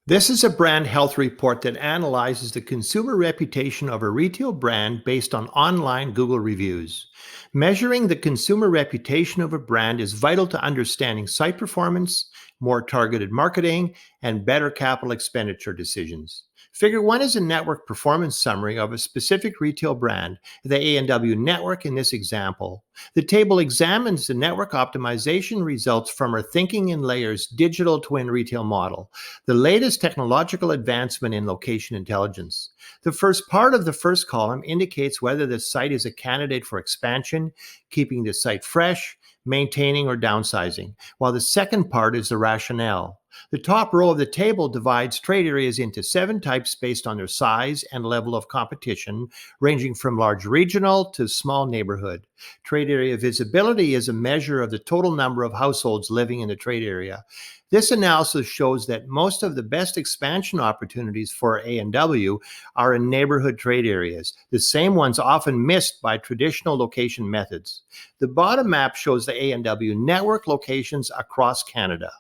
This is a brand health report that analyzes the consumer reputation of a retail brand based on online Google reviews. Measuring the consumer reputation of a brand is vital to understanding site performance, more targeted marketing, and better capital expenditure decisions. Figure 1 is a network performance summary of a specific retail brand, the A&W network in this example. The table examines the network optimization results from our Thinking in Layers digital twin retail model, the latest technological advancement in location intelligence. The first part of the first column indicates whether the site is a candidate for expansion, keeping the site fresh, maintaining, or downsizing, while the second part is the rationale. The top row of the table divides trade areas into 7 types based on their size and level of competition, ranging from large regional to small neighborhood. Trade area visibility is a measure of the total number of households living in the trade area. This analysis shows that most of the best expansion opportunities for A&W are in neighborhood trade areas, the same ones often missed by traditional location methods. The bottom map shows the A&W network locations across Canada.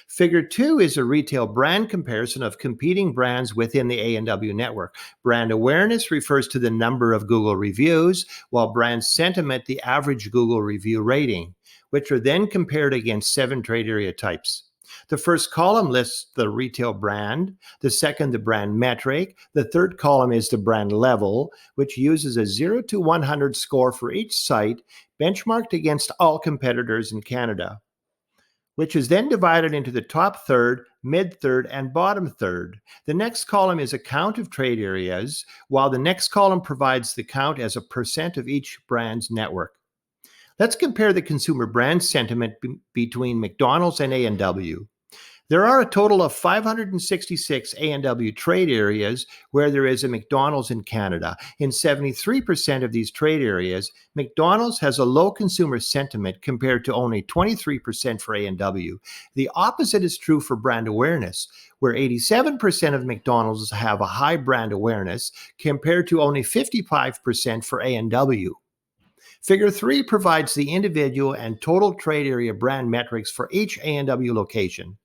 Figure 2 is a retail brand comparison of competing brands within the A&W network. Brand awareness refers to the number of Google reviews, while brand sentiment the average Google review rating, which are then compared against 7 trade area types. The first column lists the retail brand, the second the brand metric, the third column is the brand level, which uses a 0 to 100 score for each site, benchmarked against all competitors in Canada, which is then divided into the top third, mid third, and bottom third. The next column is a count of trade areas, while the next column provides the count as a percent of each brand's network. Let's compare the consumer brand sentiment between McDonald's and A&W. There are a total of 566 A&W trade areas where there is a McDonald's in Canada. In 73% of these trade areas, McDonald's has a low consumer sentiment compared to only 23% for A&W. The opposite is true for brand awareness, where 87% of McDonald's have a high brand awareness compared to only 55% for A&W. Figure 3 provides the individual and total trade area brand metrics for each A&W location.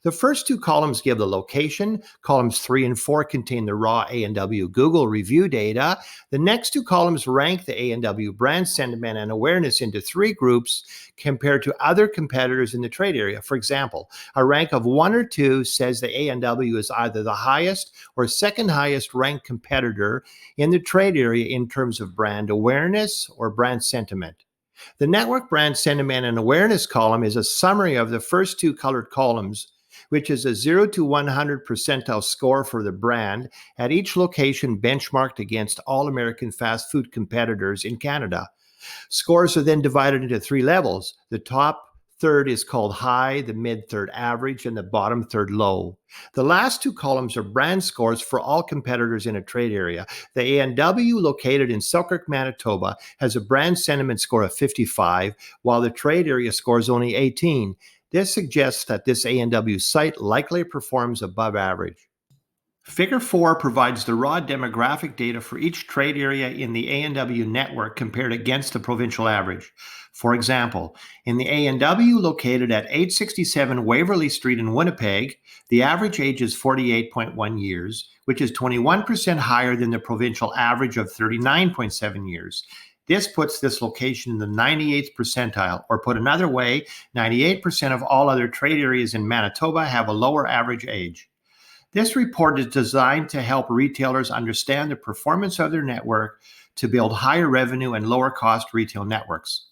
The first 2 columns give the location. Columns 3 and 4 contain the raw A&W Google review data. The next 2 columns rank the A&W brand sentiment and awareness into 3 groups compared to other competitors in the trade area. For example, a rank of 1 or 2 says the A&W is either the highest or second highest ranked competitor in the trade area in terms of brand awareness or brand sentiment. The network brand sentiment and awareness column is a summary of the first 2 colored columns, which is a 0 to 100 percentile score for the brand at each location benchmarked against all American fast food competitors in Canada. Scores are then divided into 3 levels. The top third is called high, the mid third average, and the bottom third low. The last 2 columns are brand scores for all competitors in a trade area. The A&W located in Selkirk, Manitoba has a brand sentiment score of 55, while the trade area scores only 18. This suggests that this A&W site likely performs above average. Figure 4 provides the raw demographic data for each trade area in the A&W network compared against the provincial average. For example, in the A&W located at 867 Waverly Street in Winnipeg, the average age is 48.1 years, which is 21% higher than the provincial average of 39.7 years. This puts this location in the 98th percentile, or put another way, 98% of all other trade areas in Manitoba have a lower average age. This report is designed to help retailers understand the performance of their network to build higher revenue and lower cost retail networks.